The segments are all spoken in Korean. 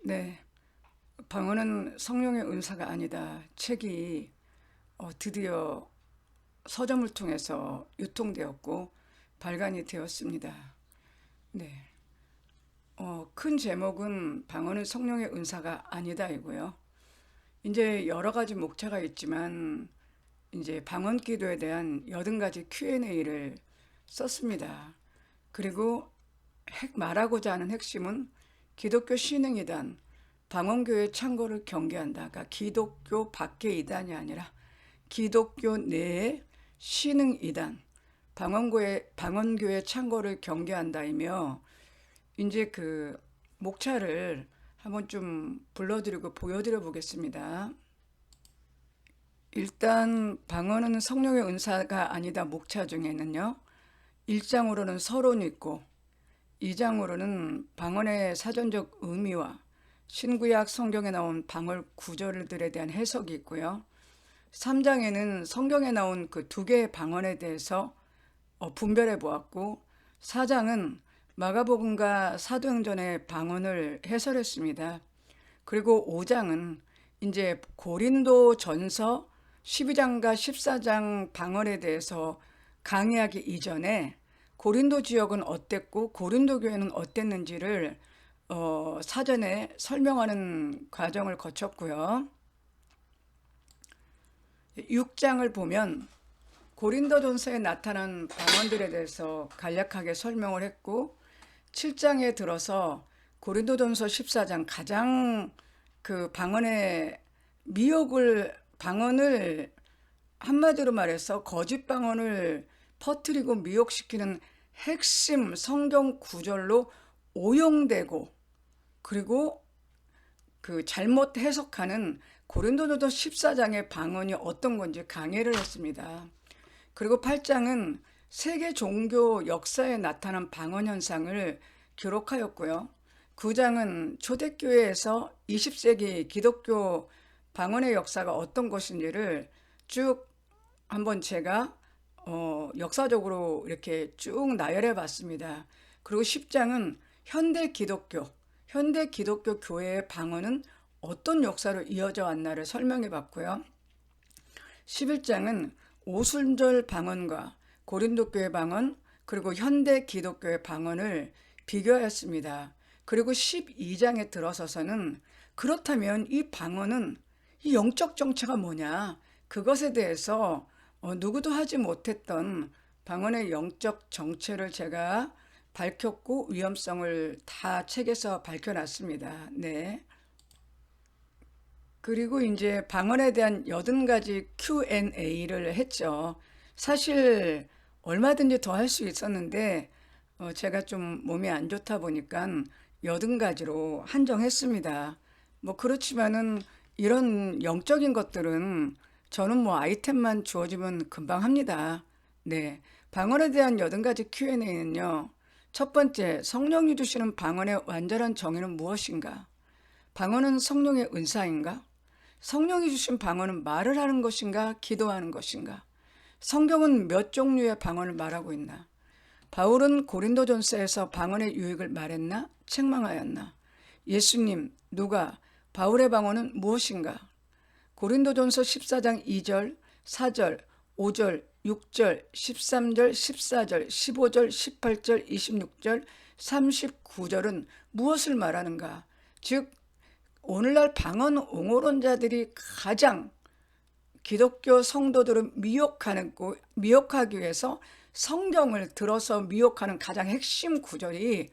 네, 방언은 성령의 은사가 아니다. 책이 드디어 서점을 통해서 유통되었고 발간이 되었습니다. 네, 큰 제목은 방언은 성령의 은사가 아니다이고요. 이제 여러 가지 목차가 있지만 이제 방언 기도에 대한 80가지 Q&A를 썼습니다. 그리고 말하고자 하는 핵심은 기독교 신흥이단, 방언교회 창고를 경계한다. 그러니까 기독교 밖의 이단이 아니라 기독교 내의 신흥이단, 방언교회 창고를 경계한다이며 이제 그 목차를 한번 좀 불러드리고 보여드려 보겠습니다. 일단 방언은 성령의 은사가 아니다 목차 중에는요. 1장으로는 서론이 있고 2장으로는 방언의 사전적 의미와 신구약 성경에 나온 방언 구절들에 대한 해석이 있고요. 3장에는 성경에 나온 그 두 개의 방언에 대해서 분별해 보았고 4장은 마가복음과 사도행전의 방언을 해설했습니다. 그리고 5장은 이제 고린도 전서 12장과 14장 방언에 대해서 강의하기 이전에 고린도 지역은 어땠고 고린도 교회는 어땠는지를 사전에 설명하는 과정을 거쳤고요. 6장을 보면 고린도전서에 나타난 방언들에 대해서 간략하게 설명을 했고 7장에 들어서 고린도전서 14장 가장 그 방언을 한마디로 말해서 거짓 방언을 퍼뜨리고 미혹시키는 핵심 성경 구절로 오용되고 그리고 그 잘못 해석하는 고린도전서 14장의 방언이 어떤 건지 강의를 했습니다. 그리고 8장은 세계 종교 역사에 나타난 방언 현상을 기록하였고요. 9장은 초대교회에서 20세기 기독교 방언의 역사가 어떤 것인지를 쭉 한번 제가 역사적으로 이렇게 쭉 나열해 봤습니다. 그리고 10장은 현대 기독교 교회의 방언은 어떤 역사로 이어져 왔나를 설명해 봤고요. 11장은 오순절 방언과 고린도 교회 방언 그리고 현대 기독교의 방언을 비교하였습니다. 그리고 12장에 들어서서는 그렇다면 이 방언은 이 영적 정체가 뭐냐? 그것에 대해서 누구도 하지 못했던 방언의 영적 정체를 제가 밝혔고 위험성을 다 책에서 밝혀놨습니다. 네. 그리고 이제 방언에 대한 80가지 Q&A를 했죠. 사실 얼마든지 더 할 수 있었는데 제가 좀 몸이 안 좋다 보니까 80가지로 한정했습니다. 뭐 그렇지만은 이런 영적인 것들은 저는 뭐 아이템만 주어지면 금방 합니다. 네. 방언에 대한 80가지 Q&A는요. 첫 번째, 성령이 주시는 방언의 완전한 정의는 무엇인가? 방언은 성령의 은사인가? 성령이 주신 방언은 말을 하는 것인가? 기도하는 것인가? 성경은 몇 종류의 방언을 말하고 있나? 바울은 고린도전서에서 방언의 유익을 말했나? 책망하였나? 예수님, 누가, 바울의 방언은 무엇인가? 고린도전서 14장 2절, 4절, 5절, 6절, 13절, 14절, 15절, 18절, 26절, 39절은 무엇을 말하는가? 즉 오늘날 방언 옹호론자들이 가장 기독교 성도들을 미혹하기 위해서 성경을 들어서 미혹하는 가장 핵심 구절이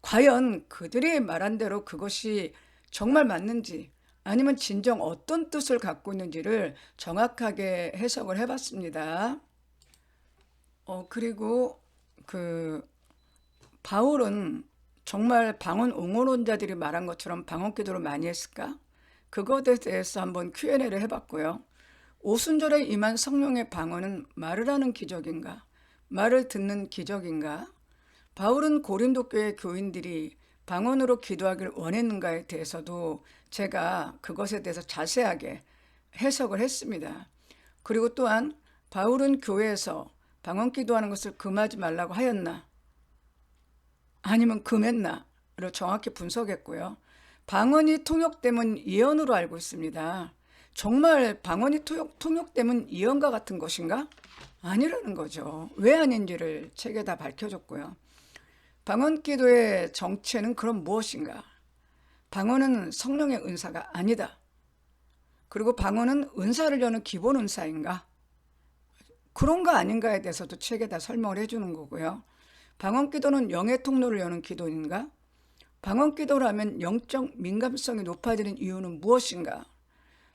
과연 그들이 말한 대로 그것이 정말 맞는지 아니면 진정 어떤 뜻을 갖고 있는지를 정확하게 해석을 해봤습니다. 그리고 그 바울은 정말 방언 옹호론자들이 말한 것처럼 방언 기도를 많이 했을까? 그것에 대해서 한번 Q&A를 해봤고요. 오순절에 임한 성령의 방언은 말을 하는 기적인가? 말을 듣는 기적인가? 바울은 고린도 교회 교인들이 방언으로 기도하기를 원했는가에 대해서도 제가 그것에 대해서 자세하게 해석을 했습니다. 그리고 또한 바울은 교회에서 방언 기도하는 것을 금하지 말라고 하였나? 아니면 금했나를 정확히 분석했고요. 방언이 통역되면 예언으로 알고 있습니다. 정말 방언이 통역되면 예언과 같은 것인가? 아니라는 거죠. 왜 아닌지를 책에다 밝혀줬고요. 방언 기도의 정체는 그럼 무엇인가? 방언은 성령의 은사가 아니다. 그리고 방언은 은사를 여는 기본 은사인가? 그런가 아닌가에 대해서도 책에다 설명을 해주는 거고요. 방언 기도는 영의 통로를 여는 기도인가? 방언 기도라면 영적 민감성이 높아지는 이유는 무엇인가?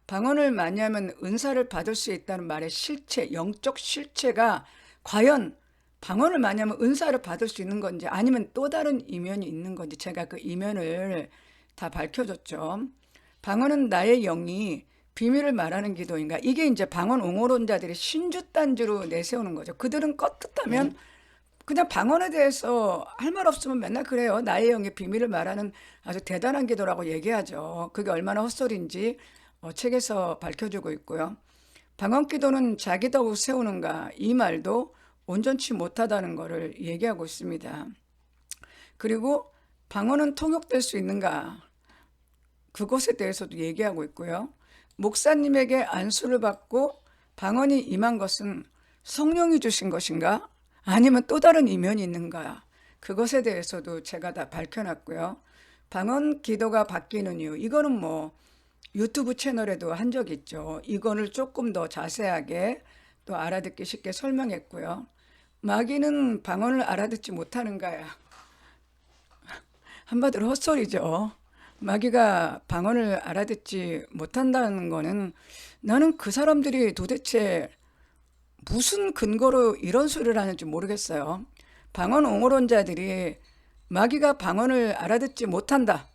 방언을 많이 하면 은사를 받을 수 있다는 말의 실체, 영적 실체가 과연 방언을 많이 하면 은사를 받을 수 있는 건지 아니면 또 다른 이면이 있는 건지 제가 그 이면을 다 밝혀줬죠. 방언은 나의 영이 비밀을 말하는 기도인가? 이게 이제 방언 옹호론자들이 신주단주로 내세우는 거죠. 그들은 껐듯하면 그냥 방언에 대해서 할 말 없으면 맨날 그래요. 나의 영의 비밀을 말하는 아주 대단한 기도라고 얘기하죠. 그게 얼마나 헛소리인지 책에서 밝혀주고 있고요. 방언 기도는 자기 덕을 세우는가? 이 말도 온전치 못하다는 것을 얘기하고 있습니다. 그리고 방언은 통역될 수 있는가? 그것에 대해서도 얘기하고 있고요. 목사님에게 안수를 받고 방언이 임한 것은 성령이 주신 것인가? 아니면 또 다른 이면이 있는가? 그것에 대해서도 제가 다 밝혀놨고요. 방언 기도가 바뀌는 이유, 이거는 뭐 유튜브 채널에도 한 적 있죠. 이거를 조금 더 자세하게 또 알아듣기 쉽게 설명했고요. 마귀는 방언을 알아듣지 못하는가야? 한마디로 헛소리죠. 마귀가 방언을 알아듣지 못한다는 거는 나는 그 사람들이 도대체 무슨 근거로 이런 소리를 하는지 모르겠어요. 방언 옹호론자들이 마귀가 방언을 알아듣지 못한다.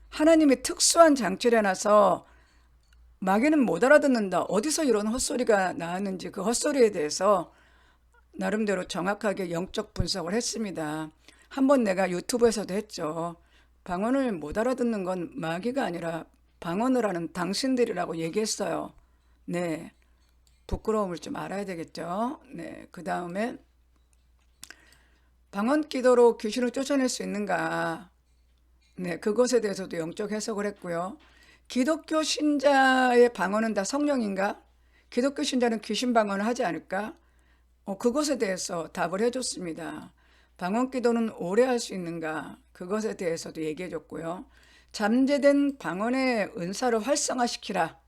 하나님이 특수한 장치를 해놔서 마귀는 못 알아듣는다. 어디서 이런 헛소리가 나왔는지 그 헛소리에 대해서 나름대로 정확하게 영적 분석을 했습니다. 한번 내가 유튜브에서도 했죠. 방언을 못 알아듣는 건 마귀가 아니라 방언을 하는 당신들이라고 얘기했어요. 네. 부끄러움을 좀 알아야 되겠죠. 네. 그 다음에 방언 기도로 귀신을 쫓아낼 수 있는가? 네. 그것에 대해서도 영적 해석을 했고요. 기독교 신자의 방언은 다 성령인가? 기독교 신자는 귀신 방언을 하지 않을까? 그것에 대해서 답을 해줬습니다. 방언 기도는 오래 할 수 있는가? 그것에 대해서도 얘기해줬고요. 잠재된 방언의 은사를 활성화시키라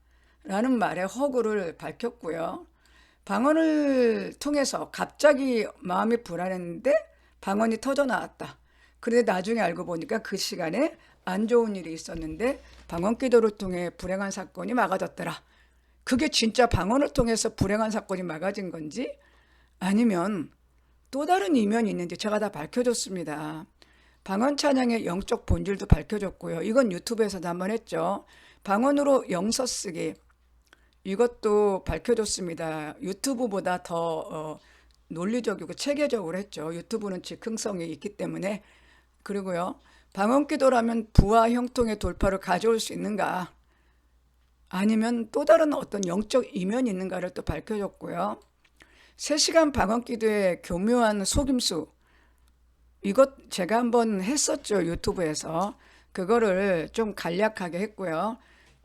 라는 말의 허구를 밝혔고요. 방언을 통해서 갑자기 마음이 불안했는데 방언이 터져 나왔다. 그런데 나중에 알고 보니까 그 시간에 안 좋은 일이 있었는데 방언 기도를 통해 불행한 사건이 막아졌더라. 그게 진짜 방언을 통해서 불행한 사건이 막아진 건지 아니면 또 다른 이면이 있는지 제가 다 밝혀줬습니다. 방언 찬양의 영적 본질도 밝혀줬고요. 이건 유튜브에서도 한번 했죠. 방언으로 영서 쓰기 이것도 밝혀줬습니다. 유튜브보다 더 논리적이고 체계적으로 했죠. 유튜브는 즉흥성이 있기 때문에. 그리고요. 방언 기도라면 부와 형통의 돌파를 가져올 수 있는가? 아니면 또 다른 어떤 영적 이면이 있는가를 또 밝혀줬고요. 3시간 방언 기도의 교묘한 속임수 이것 제가 한번 했었죠. 유튜브에서. 그거를 좀 간략하게 했고요.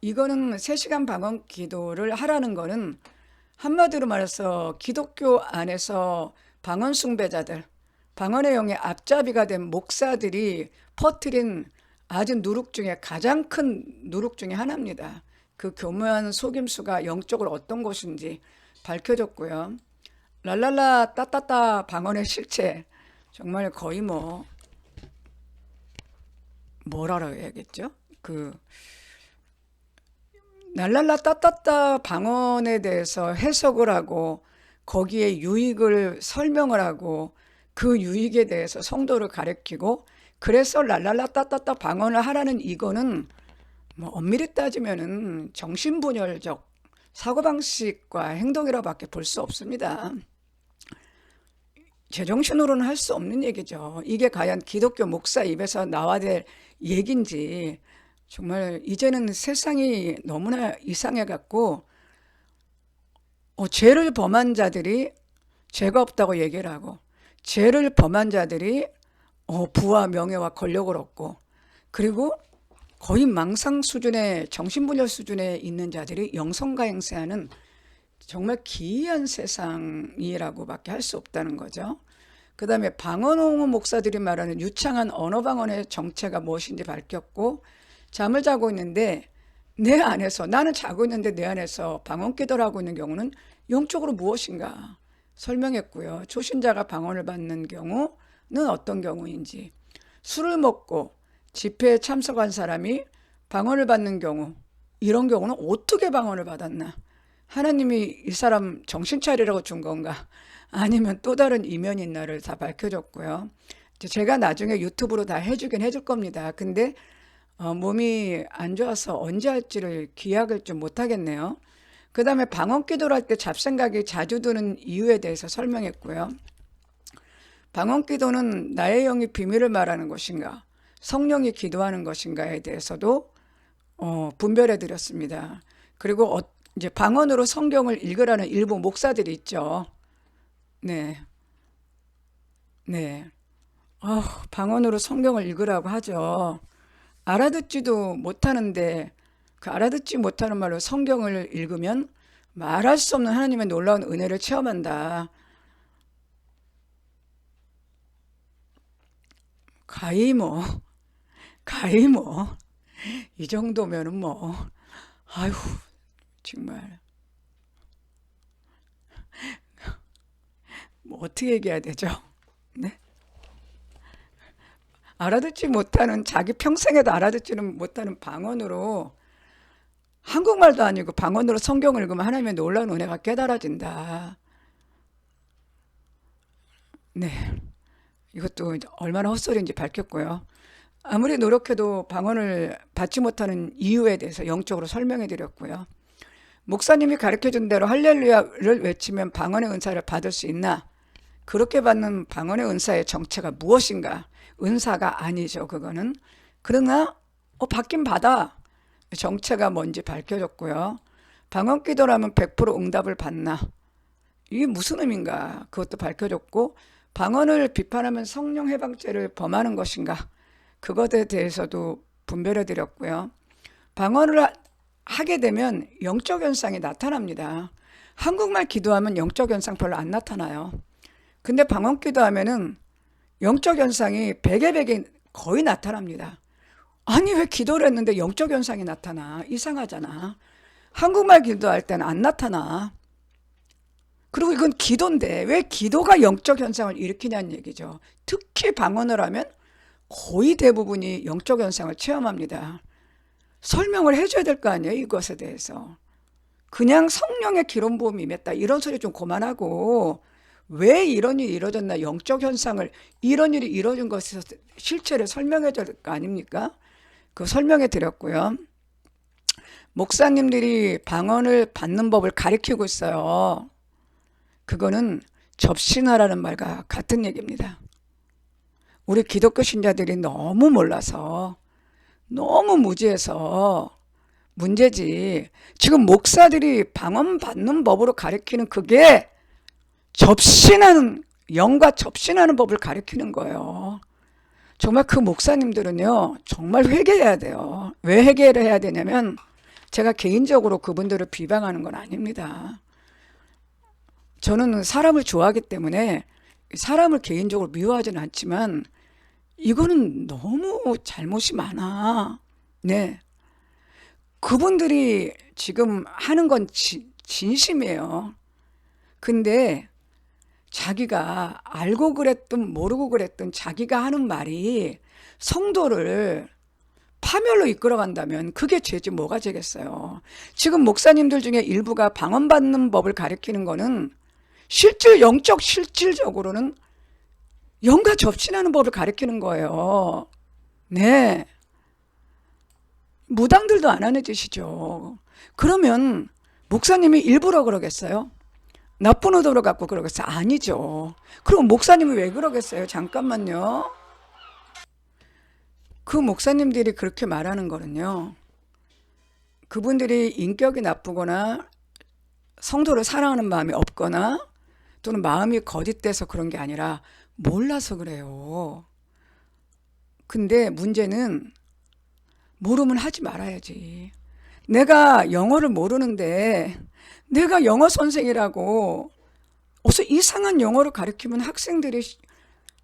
이거는 3시간 방언 기도를 하라는 거는 한마디로 말해서 기독교 안에서 방언 숭배자들, 방언의 영의 앞잡이가 된 목사들이 퍼뜨린 아주 누룩 중에 가장 큰 누룩 중에 하나입니다. 그 교묘한 속임수가 영적으로 어떤 것인지 밝혀졌고요. 랄랄라 따따따 방언의 실체 정말 거의 뭐라고 해야겠죠? 랄랄라 따따따 방언에 대해서 해석을 하고 거기에 유익을 설명을 하고 그 유익에 대해서 성도를 가르치고 그래서 랄랄라 따따따 방언을 하라는 이거는 엄밀히 따지면은 정신분열적 사고방식과 행동이라고밖에 볼 수 없습니다. 제정신으로는 할 수 없는 얘기죠. 이게 과연 기독교 목사 입에서 나와야 될 얘기인지 정말 이제는 세상이 너무나 이상해갖고 죄를 범한 자들이 죄가 없다고 얘기를 하고 죄를 범한 자들이 부와 명예와 권력을 얻고 그리고 거의 망상 수준의 정신분열 수준에 있는 자들이 영성가 행세하는 정말 기이한 세상이라고밖에 할 수 없다는 거죠. 그 다음에 방언홍어 목사들이 말하는 유창한 언어방언의 정체가 무엇인지 밝혔고, 잠을 자고 있는데 내 안에서, 나는 자고 있는데 내 안에서 방언기도를 하고 있는 경우는 영적으로 무엇인가 설명했고요. 초신자가 방언을 받는 경우는 어떤 경우인지, 술을 먹고 집회에 참석한 사람이 방언을 받는 경우, 이런 경우는 어떻게 방언을 받았나, 하나님이 이 사람 정신 차리라고 준 건가, 아니면 또 다른 이면이 있나를 다 밝혀줬고요. 제가 나중에 유튜브로 다 해주긴 해줄 겁니다. 근데 몸이 안 좋아서 언제 할지를 기약을 좀 못하겠네요. 그 다음에 방언 기도를 할 때 잡생각이 자주 드는 이유에 대해서 설명했고요. 방언 기도는 나의 영이 비밀을 말하는 것인가, 성령이 기도하는 것인가에 대해서도 분별해 드렸습니다. 그리고 이제 방언으로 성경을 읽으라는 일부 목사들이 있죠. 네, 네. 방언으로 성경을 읽으라고 하죠. 알아듣지도 못하는데 그 알아듣지 못하는 말로 성경을 읽으면 말할 수 없는 하나님의 놀라운 은혜를 체험한다. 가히 뭐, 가히 뭐, 이 정도면은 뭐, 아휴, 정말, 뭐 어떻게 얘기해야 되죠? 네? 알아듣지 못하는, 자기 평생에도 알아듣지는 못하는 방언으로, 한국말도 아니고 방언으로 성경을 읽으면 하나님의 놀라운 은혜가 깨달아진다. 네. 이것도 얼마나 헛소리인지 밝혔고요. 아무리 노력해도 방언을 받지 못하는 이유에 대해서 영적으로 설명해 드렸고요. 목사님이 가르쳐준 대로 할렐루야를 외치면 방언의 은사를 받을 수 있나? 그렇게 받는 방언의 은사의 정체가 무엇인가? 은사가 아니죠, 그거는. 그러나 받긴 받아. 정체가 뭔지 밝혀줬고요. 방언 기도라면 100% 응답을 받나? 이게 무슨 의미인가? 그것도 밝혀줬고, 방언을 비판하면 성령 해방죄를 범하는 것인가? 그것에 대해서도 분별해 드렸고요. 방언을 하게 되면 영적 현상이 나타납니다. 한국말 기도하면 영적 현상 별로 안 나타나요. 근데 방언 기도하면은 영적 현상이 100에 100이 거의 나타납니다. 아니, 왜 기도를 했는데 영적 현상이 나타나? 이상하잖아. 한국말 기도할 때는 안 나타나. 그리고 이건 기도인데 왜 기도가 영적 현상을 일으키냐는 얘기죠. 특히 방언을 하면 거의 대부분이 영적 현상을 체험합니다. 설명을 해줘야 될 거 아니에요, 이것에 대해서. 그냥 성령의 기름 부음이 임했다, 이런 소리 좀 그만하고, 왜 이런 일이 이루어졌나, 영적 현상을, 이런 일이 이루어진 것에서 실체를 설명해 줄 거 아닙니까? 그 설명해 드렸고요. 목사님들이 방언을 받는 법을 가르치고 있어요. 그거는 접신하라는 말과 같은 얘기입니다. 우리 기독교 신자들이 너무 몰라서, 너무 무지해서 문제지. 지금 목사들이 방언 받는 법으로 가르치는 그게 접신하는, 영과 접신하는 법을 가르치는 거예요. 정말 그 목사님들은요, 정말 회개해야 돼요. 왜 회개를 해야 되냐면, 제가 개인적으로 그분들을 비방하는 건 아닙니다. 저는 사람을 좋아하기 때문에 사람을 개인적으로 미워하지는 않지만, 이거는 너무 잘못이 많아. 네. 그분들이 지금 하는 건 진심이에요. 근데 자기가 알고 그랬든 모르고 그랬든 자기가 하는 말이 성도를 파멸로 이끌어간다면 그게 죄지 뭐가 죄겠어요. 지금 목사님들 중에 일부가 방언 받는 법을 가르치는 거는 영적 실질적으로는 영과 접신하는 법을 가르치는 거예요. 네. 무당들도 안 하는 짓이죠. 그러면 목사님이 일부러 그러겠어요? 나쁜 의도로 갖고 그러겠어요? 아니죠. 그럼 목사님이 왜 그러겠어요? 잠깐만요. 그 목사님들이 그렇게 말하는 거는요, 그분들이 인격이 나쁘거나 성도를 사랑하는 마음이 없거나 또는 마음이 거짓돼서 그런 게 아니라 몰라서 그래요. 근데 문제는 모르면 하지 말아야지. 내가 영어를 모르는데 내가 영어 선생이라고 어서 이상한 영어를 가르치면 학생들이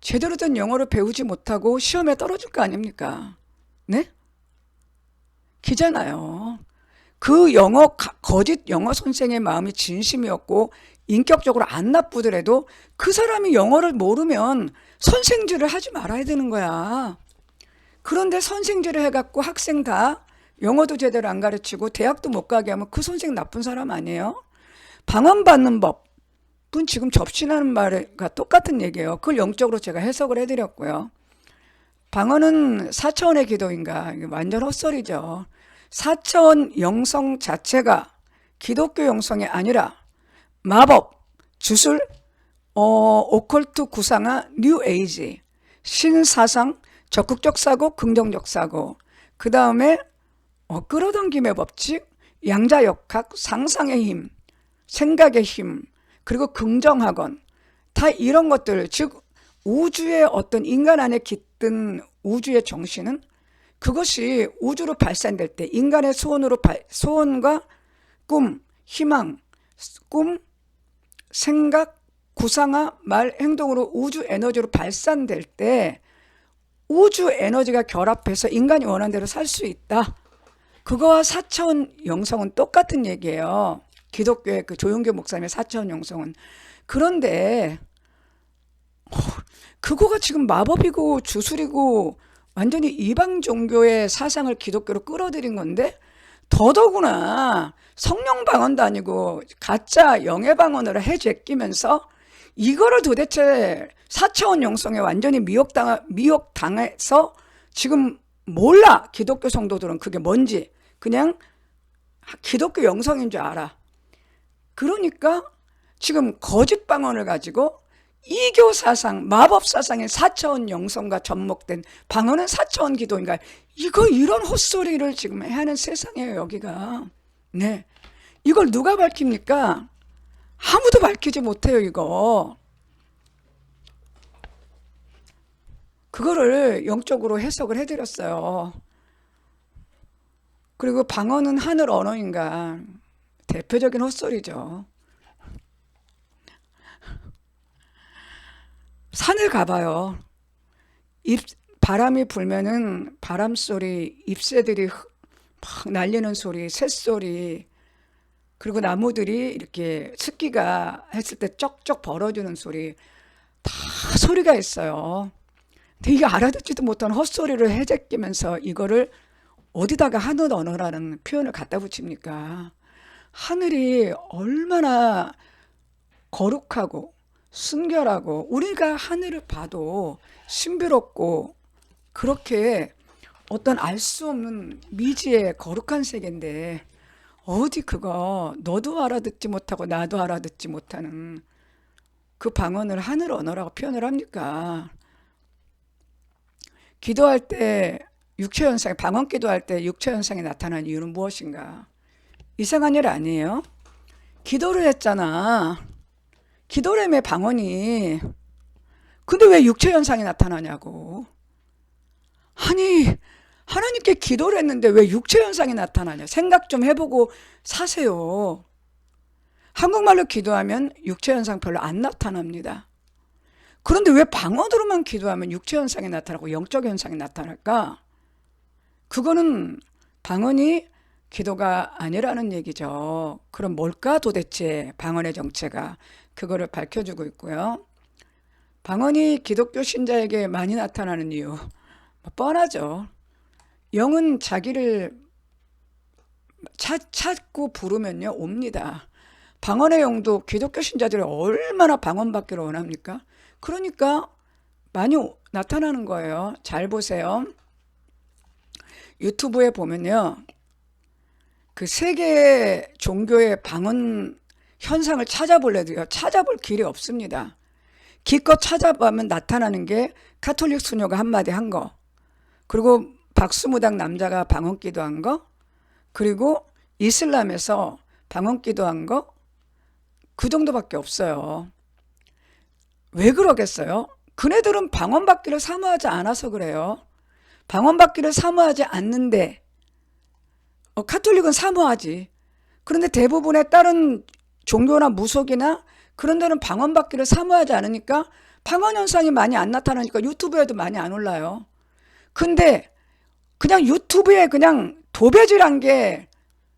제대로 된 영어를 배우지 못하고 시험에 떨어질 거 아닙니까? 네? 기잖아요. 그 거짓 영어 선생의 마음이 진심이었고 인격적으로 안 나쁘더라도 그 사람이 영어를 모르면 선생질을 하지 말아야 되는 거야. 그런데 선생질을 해갖고 학생 다 영어도 제대로 안 가르치고 대학도 못 가게 하면 그 선생 나쁜 사람 아니에요? 방언받는 법은 지금 접신하는 말과 똑같은 얘기예요. 그걸 영적으로 제가 해석을 해드렸고요. 방언은 4차원의 기도인가? 이게 완전 헛소리죠. 4차원 영성 자체가 기독교 영성이 아니라 마법, 주술, 오컬트 구상화, 뉴 에이지, 신사상, 적극적 사고, 긍정적 사고, 그 다음에 끌어당김의 법칙, 양자역학, 상상의 힘, 생각의 힘, 그리고 긍정학원, 다 이런 것들, 즉 우주의 어떤 인간 안에 깃든 우주의 정신은 그것이 우주로 발산될 때 인간의 소원과 꿈, 희망, 꿈, 생각, 구상화, 말, 행동으로 우주 에너지로 발산될 때 우주 에너지가 결합해서 인간이 원하는 대로 살 수 있다. 그거와 4차원 영성은 똑같은 얘기예요. 기독교의 그 조용교 목사님의 4차원 영성은. 그런데 그거가 지금 마법이고 주술이고 완전히 이방 종교의 사상을 기독교로 끌어들인 건데 더더구나 성령 방언도 아니고 가짜 영의 방언을 해제끼면서 이거를 도대체 4차원 영성에 완전히 미혹당해서 지금 몰라. 기독교 성도들은 그게 뭔지 그냥 기독교 영성인 줄 알아. 그러니까 지금 거짓 방언을 가지고 이교 사상, 마법 사상의 4차원 영성과 접목된 방언은 4차원 기도인가? 이런 헛소리를 지금 하는 세상이에요, 여기가. 네. 이걸 누가 밝힙니까? 아무도 밝히지 못해요, 이거. 그거를 영적으로 해석을 해드렸어요. 그리고 방언은 하늘 언어인가? 대표적인 헛소리죠. 산을 가봐요. 바람이 불면은 바람 소리, 잎새들이 막 날리는 소리, 새소리, 그리고 나무들이 이렇게 습기가 했을 때 쩍쩍 벌어주는 소리, 다 소리가 있어요. 근데 이게 알아듣지도 못한 헛소리를 해제끼면서 이거를 어디다가 하늘 언어라는 표현을 갖다 붙입니까? 하늘이 얼마나 거룩하고 순결하고 우리가 하늘을 봐도 신비롭고 그렇게 어떤 알 수 없는 미지의 거룩한 세계인데 어디 그거 너도 알아듣지 못하고 나도 알아듣지 못하는 그 방언을 하늘 언어라고 표현을 합니까? 기도할 때 육체현상, 방언 기도할 때 육체현상이 나타난 이유는 무엇인가? 이상한 일 아니에요? 기도를 했잖아. 기도라며 방언이. 근데 왜 육체현상이 나타나냐고. 아니 하나님께 기도를 했는데 왜 육체현상이 나타나냐. 생각 좀 해보고 사세요. 한국말로 기도하면 육체현상 별로 안 나타납니다. 그런데 왜 방언으로만 기도하면 육체현상이 나타나고 영적현상이 나타날까? 그거는 방언이 기도가 아니라는 얘기죠. 그럼 뭘까 도대체 방언의 정체가. 그거를 밝혀주고 있고요. 방언이 기독교 신자에게 많이 나타나는 이유 뻔하죠. 영은 자기를 찾고 부르면요 옵니다. 방언의 영도 기독교 신자들이 얼마나 방언받기를 원합니까? 그러니까 많이 나타나는 거예요. 잘 보세요. 유튜브에 보면요 그 세계 종교의 방언 현상을 찾아볼래도요 찾아볼 길이 없습니다. 기껏 찾아보면 나타나는 게 가톨릭 수녀가 한마디 한 거, 그리고 박수무당 남자가 방언 기도한 거, 그리고 이슬람에서 방언 기도한 거, 그 정도밖에 없어요. 왜 그러겠어요? 그네들은 방언 받기를 사모하지 않아서 그래요. 방언 받기를 사모하지 않는데 가톨릭은 사모하지. 그런데 대부분의 다른 종교나 무속이나 그런 데는 방언받기를 사모하지 않으니까 방언 현상이 많이 안 나타나니까 유튜브에도 많이 안 올라요. 근데 그냥 유튜브에 그냥 도배질한 게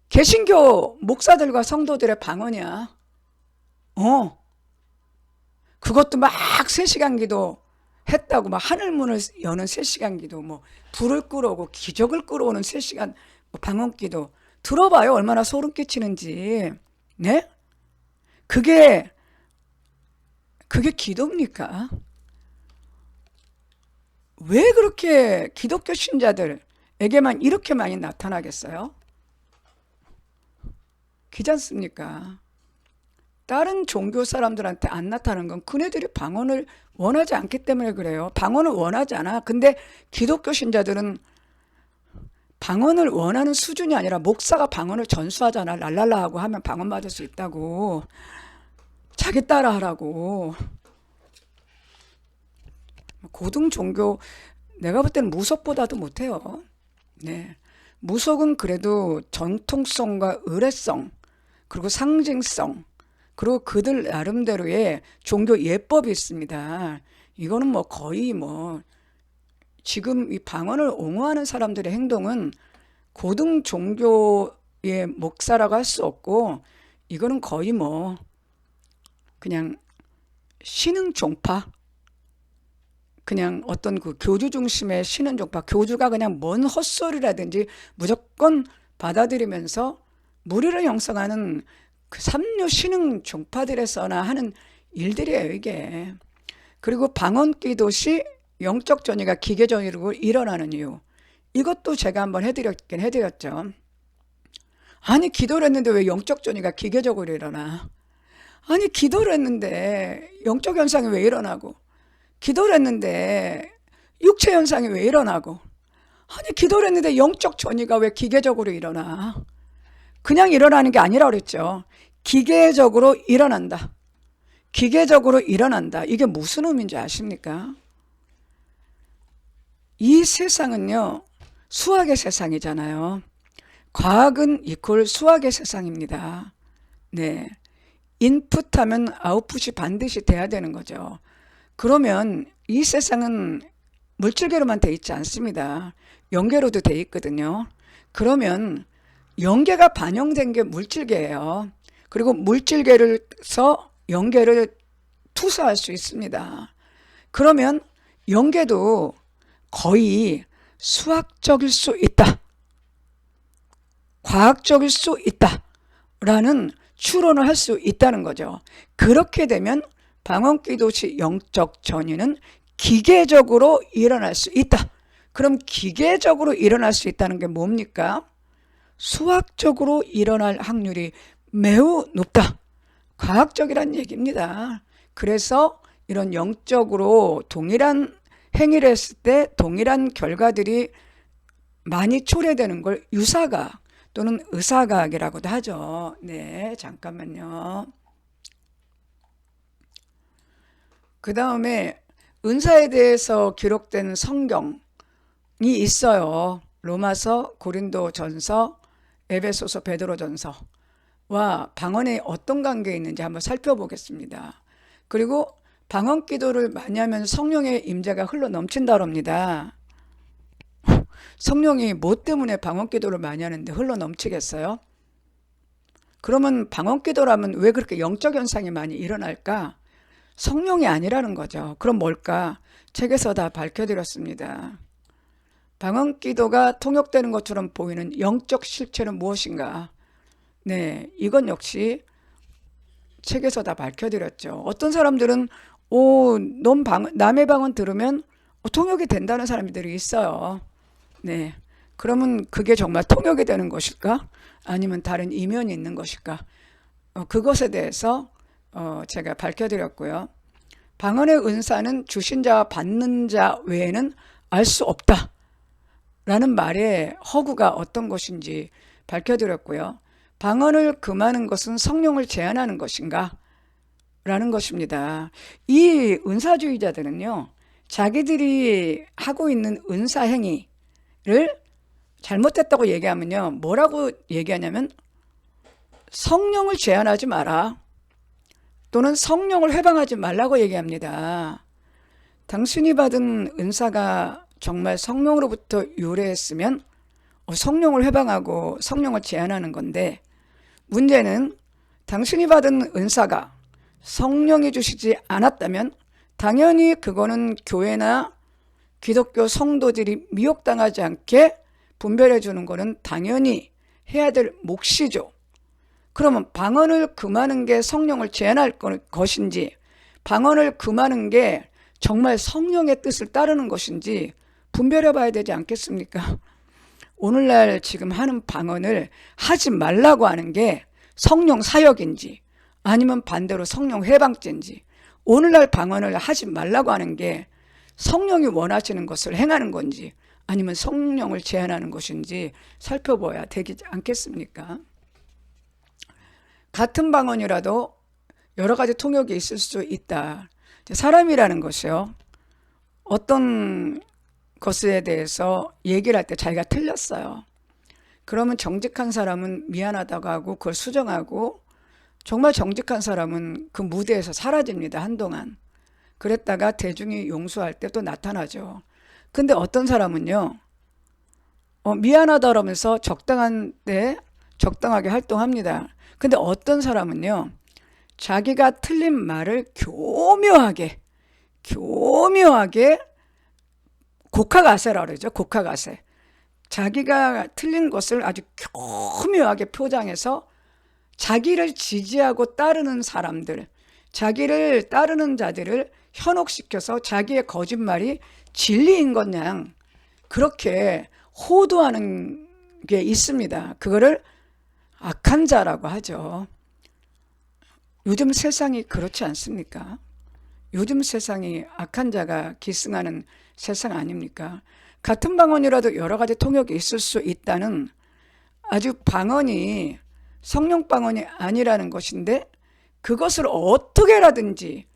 개신교 목사들과 성도들의 방언이야. 그것도 막 3시간 기도 했다고, 막 하늘문을 여는 3시간 기도, 뭐 불을 끌어오고 기적을 끌어오는 3시간 방언 기도. 들어봐요. 얼마나 소름 끼치는지. 네? 그게 기도입니까? 왜 그렇게 기독교 신자들에게만 이렇게 많이 나타나겠어요? 그렇지 않습니까? 다른 종교 사람들한테 안 나타나는 건 그네들이 방언을 원하지 않기 때문에 그래요. 방언을 원하지 않아. 근데 기독교 신자들은 방언을 원하는 수준이 아니라 목사가 방언을 전수하잖아. 랄랄라 하고 하면 방언 받을 수 있다고. 자기 따라 하라고. 고등 종교, 내가 볼 때는 무속보다도 못해요. 네. 무속은 그래도 전통성과 의례성, 그리고 상징성, 그리고 그들 나름대로의 종교 예법이 있습니다. 이거는 뭐 거의 뭐 지금 이 방언을 옹호하는 사람들의 행동은 고등 종교의 목사라고 할 수 없고, 이거는 거의 뭐 그냥 신흥 종파, 그냥 어떤 그 교주 중심의 신흥 종파, 교주가 그냥 뭔 헛소리라든지 무조건 받아들이면서 무리를 형성하는 그 삼류 신흥 종파들에서나 하는 일들이에요, 이게. 그리고 방언기도 시 영적 전이가 기계 전이로 일어나는 이유. 이것도 제가 한번 해드렸긴 해드렸죠. 아니, 기도를 했는데 왜 영적 전이가 기계적으로 일어나? 아니, 기도를 했는데 영적 현상이 왜 일어나고? 기도를 했는데 육체 현상이 왜 일어나고? 아니, 기도를 했는데 영적 전이가 왜 기계적으로 일어나? 그냥 일어나는 게 아니라 그랬죠. 기계적으로 일어난다. 기계적으로 일어난다. 이게 무슨 의미인지 아십니까? 이 세상은요, 수학의 세상이잖아요. 과학은 이퀄 수학의 세상입니다. 네. 인풋하면 아웃풋이 반드시 돼야 되는 거죠. 그러면 이 세상은 물질계로만 돼 있지 않습니다. 영계로도 돼 있거든요. 그러면 영계가 반영된 게 물질계예요. 그리고 물질계에서 영계를 투사할 수 있습니다. 그러면 영계도 거의 수학적일 수 있다, 과학적일 수 있다 라는 추론을 할 수 있다는 거죠. 그렇게 되면 방언기도시 영적 전이는 기계적으로 일어날 수 있다. 그럼 기계적으로 일어날 수 있다는 게 뭡니까? 수학적으로 일어날 확률이 매우 높다. 과학적이란 얘기입니다. 그래서 이런 영적으로 동일한 행위를 했을 때 동일한 결과들이 많이 초래되는 걸 유사과학 또는 의사과학이라고도 하죠. 네, 잠깐만요. 그 다음에 은사에 대해서 기록된 성경이 있어요. 로마서, 고린도전서, 에베소서, 베드로전서와 방언에 어떤 관계가 있는지 한번 살펴보겠습니다. 그리고 방언 기도를 많이 하면 성령의 임재가 흘러 넘친다고 합니다. 성령이 뭐 때문에 방언 기도를 많이 하는데 흘러 넘치겠어요? 그러면 방언 기도라면 왜 그렇게 영적 현상이 많이 일어날까? 성령이 아니라는 거죠. 그럼 뭘까? 책에서 다 밝혀드렸습니다. 방언 기도가 통역되는 것처럼 보이는 영적 실체는 무엇인가? 네, 이건 역시 책에서 다 밝혀드렸죠. 어떤 사람들은 남의 방언 들으면 통역이 된다는 사람들이 있어요. 네, 그러면 그게 정말 통역이 되는 것일까? 아니면 다른 이면이 있는 것일까? 그것에 대해서 제가 밝혀드렸고요. 방언의 은사는 주신 자와 받는 자 외에는 알 수 없다 라는 말의 허구가 어떤 것인지 밝혀드렸고요. 방언을 금하는 것은 성령을 제한하는 것인가? 라는 것입니다. 이 은사주의자들은요, 자기들이 하고 있는 은사 행위를 잘못됐다고 얘기하면요, 뭐라고 얘기하냐면 성령을 제한하지 마라, 또는 성령을 회방하지 말라고 얘기합니다. 당신이 받은 은사가 정말 성령으로부터 유래했으면 성령을 회방하고 성령을 제한하는 건데, 문제는 당신이 받은 은사가 성령이 주시지 않았다면 당연히 그거는 교회나 기독교 성도들이 미혹당하지 않게 분별해 주는 거는 당연히 해야 될 몫이죠. 그러면 방언을 금하는 게 성령을 제한할 것인지, 방언을 금하는 게 정말 성령의 뜻을 따르는 것인지 분별해 봐야 되지 않겠습니까? 오늘날 지금 하는 방언을 하지 말라고 하는 게 성령 사역인지, 아니면 반대로 성령 해방죄인지, 오늘날 방언을 하지 말라고 하는 게 성령이 원하시는 것을 행하는 건지, 아니면 성령을 제한하는 것인지 살펴봐야 되지 않겠습니까? 같은 방언이라도 여러 가지 통역이 있을 수 있다. 사람이라는 것이요, 어떤 것에 대해서 얘기를 할 때 자기가 틀렸어요. 그러면 정직한 사람은 미안하다고 하고 그걸 수정하고, 정말 정직한 사람은 그 무대에서 사라집니다, 한동안. 그랬다가 대중이 용서할 때 또 나타나죠. 근데 어떤 사람은요, 미안하다 그러면서 적당한 때 적당하게 활동합니다. 근데 어떤 사람은요, 자기가 틀린 말을 교묘하게 곡하가세라고 그러죠. 곡하가세. 자기가 틀린 것을 아주 교묘하게 표장해서 자기를 지지하고 따르는 사람들, 자기를 따르는 자들을 현혹시켜서 자기의 거짓말이 진리인 것 양 그렇게 호도하는 게 있습니다. 그거를 악한 자라고 하죠. 요즘 세상이 그렇지 않습니까? 요즘 세상이 악한 자가 기승하는 세상 아닙니까? 같은 방언이라도 여러 가지 통역이 있을 수 있다는, 아주 방언이 성령 방언이 아니라는 것인데 그것을 어떻게라든지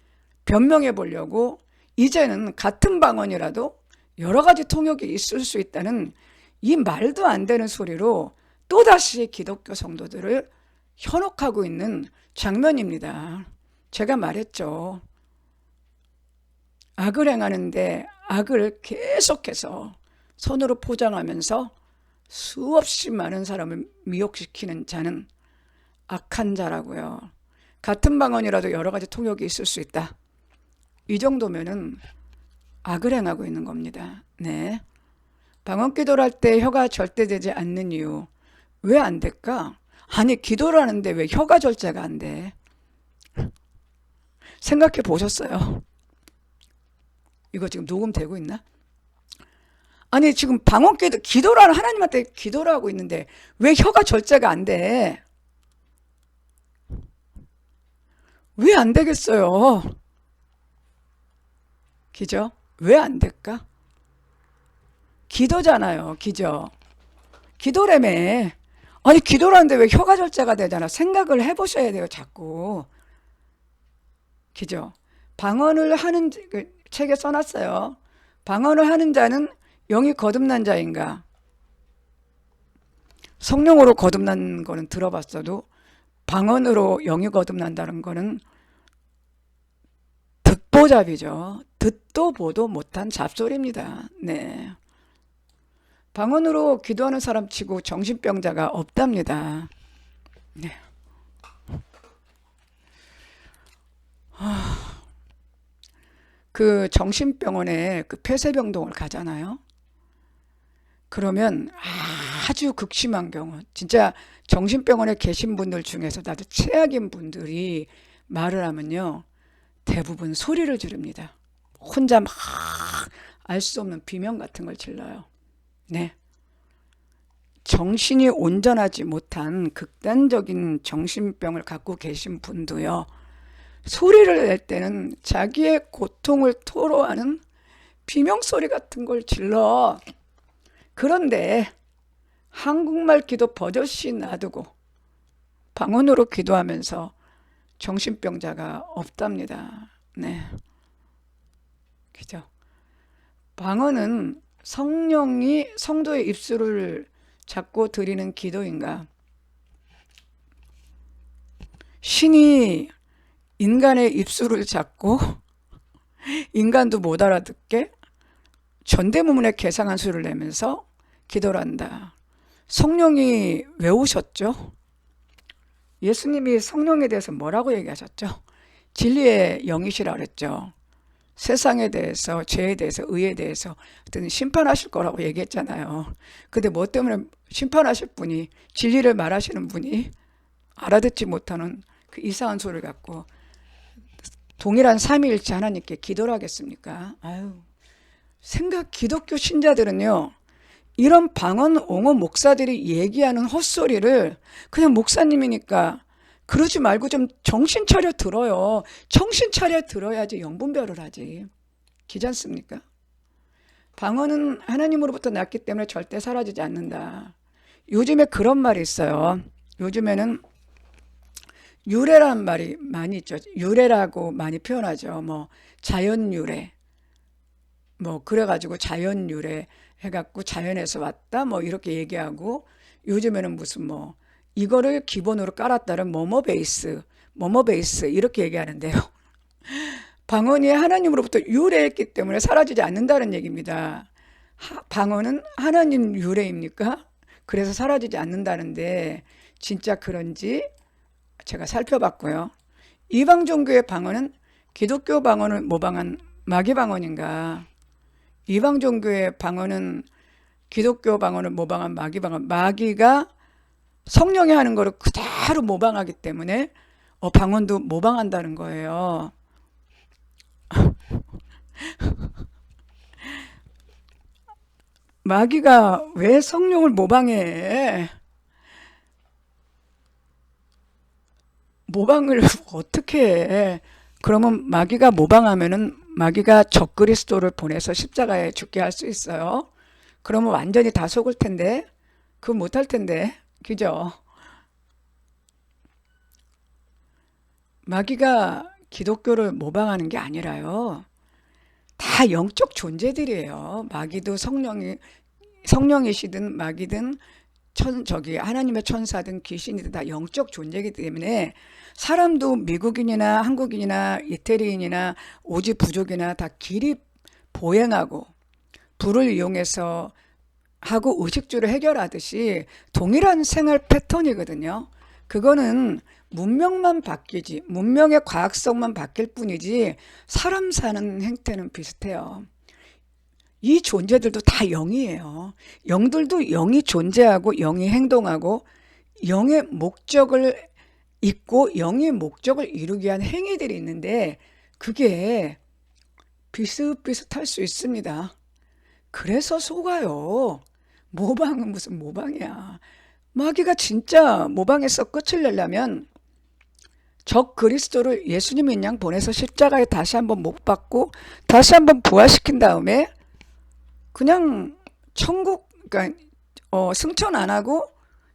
변명해 보려고 이제는 같은 방언이라도 여러 가지 통역이 있을 수 있다는 이 말도 안 되는 소리로 또다시 기독교 성도들을 현혹하고 있는 장면입니다. 제가 말했죠. 악을 행하는데 악을 계속해서 선으로 포장하면서 수없이 많은 사람을 미혹시키는 자는 악한 자라고요. 같은 방언이라도 여러 가지 통역이 있을 수 있다. 이 정도면은 악을 행하고 있는 겁니다. 네. 방언 기도를 할 때 혀가 절대되지 않는 이유, 왜 안 될까? 아니, 기도를 하는데 왜 혀가 절제가 안 돼? 생각해 보셨어요? 이거 지금 녹음되고 있나? 아니, 지금 방언 기도를 하는, 하나님한테 기도를 하고 있는데 왜 혀가 절제가 안 돼? 왜 안 되겠어요? 그죠? 왜 안 될까? 기도잖아요. 기죠? 기도라며. 아니, 기도를 하는데 왜 혀가 절제가 되잖아. 생각을 해보셔야 돼요, 자꾸. 그죠? 방언을 하는, 그 책에 써놨어요. 방언을 하는 자는 영이 거듭난 자인가? 성령으로 거듭난 거는 들어봤어도 방언으로 영이 거듭난다는 거는 듣보잡이죠. 듣도 보도 못한 잡소리입니다. 네. 방언으로 기도하는 사람 치고 정신병자가 없답니다. 네. 그 정신병원에 그 폐쇄병동을 가잖아요. 그러면 아주 극심한 경우, 진짜 정신병원에 계신 분들 중에서 아주 최악인 분들이 말을 하면요, 대부분 소리를 지릅니다. 혼자 막 알 수 없는 비명 같은 걸 질러요. 네. 정신이 온전하지 못한 극단적인 정신병을 갖고 계신 분도요, 소리를 낼 때는 자기의 고통을 토로하는 비명소리 같은 걸 질러. 그런데 한국말 기도 버젓이 놔두고 방언으로 기도하면서 정신병자가 없답니다. 네. 그죠? 방언은 성령이 성도의 입술을 잡고 드리는 기도인가? 신이 인간의 입술을 잡고 인간도 못 알아듣게 전대문문의 개상한 수를 내면서 기도를 한다. 성령이 왜 오셨죠? 예수님이 성령에 대해서 뭐라고 얘기하셨죠? 진리의 영이시라 그랬죠. 세상에 대해서, 죄에 대해서, 의에 대해서 어떤 심판하실 거라고 얘기했잖아요. 근데 뭐 때문에 심판하실 분이, 진리를 말하시는 분이 알아듣지 못하는 그 이상한 소리를 갖고 동일한 삼위일체 하나님께 기도를 하겠습니까? 아유, 기독교 신자들은요, 이런 방언 옹호 목사들이 얘기하는 헛소리를 그냥 목사님이니까 그러지 말고 좀 정신 차려 들어요. 정신 차려 들어야지 영분별을 하지. 기지 않습니까? 방언은 하나님으로부터 났기 때문에 절대 사라지지 않는다. 요즘에 그런 말이 있어요. 요즘에는 유래란 말이 많이 있죠. 유래라고 많이 표현하죠. 뭐 자연유래, 뭐 그래가지고 자연유래 해갖고 자연에서 왔다 뭐 이렇게 얘기하고, 요즘에는 무슨 뭐 이거를 기본으로 깔았다는 뭐뭐 베이스 이렇게 얘기하는데요. 방언이 하나님으로부터 유래했기 때문에 사라지지 않는다는 얘기입니다. 방언은 하나님 유래입니까? 그래서 사라지지 않는다는데 진짜 그런지 제가 살펴봤고요. 이방 종교의 방언은 기독교 방언을 모방한 마귀 방언인가? 이방 종교의 방언은 기독교 방언을 모방한 마귀 방언. 마귀가 성령이 하는 거를 그대로 모방하기 때문에 방언도 모방한다는 거예요. 마귀가 왜 성령을 모방해? 모방을 어떻게 해? 그러면 마귀가 모방하면은 마귀가 적그리스도를 보내서 십자가에 죽게 할 수 있어요. 그러면 완전히 다 속을 텐데, 그거 못할 텐데, 그죠? 마귀가 기독교를 모방하는 게 아니라요. 다 영적 존재들이에요. 마귀도 성령이시든 마귀든 하나님의 천사든 귀신이든 다 영적 존재이기 때문에 사람도 미국인이나 한국인이나 이태리인이나 오지 부족이나 다 길이 보행하고 불을 이용해서 하고 의식주를 해결하듯이 동일한 생활 패턴이거든요. 그거는 문명만 바뀌지, 문명의 과학성만 바뀔 뿐이지 사람 사는 행태는 비슷해요. 이 존재들도 다 영이에요. 영들도 영이 존재하고 영이 행동하고 영의 목적을 있고 영의 목적을 이루기 위한 행위들이 있는데 그게 비슷비슷할 수 있습니다. 그래서 속아요. 모방은 무슨 모방이야. 마귀가 진짜 모방해서 끝을 내려면 적 그리스도를 예수님인 양 보내서 십자가에 다시 한번 못 박고 다시 한번 부활시킨 다음에 그냥 천국, 그러니까 승천 안 하고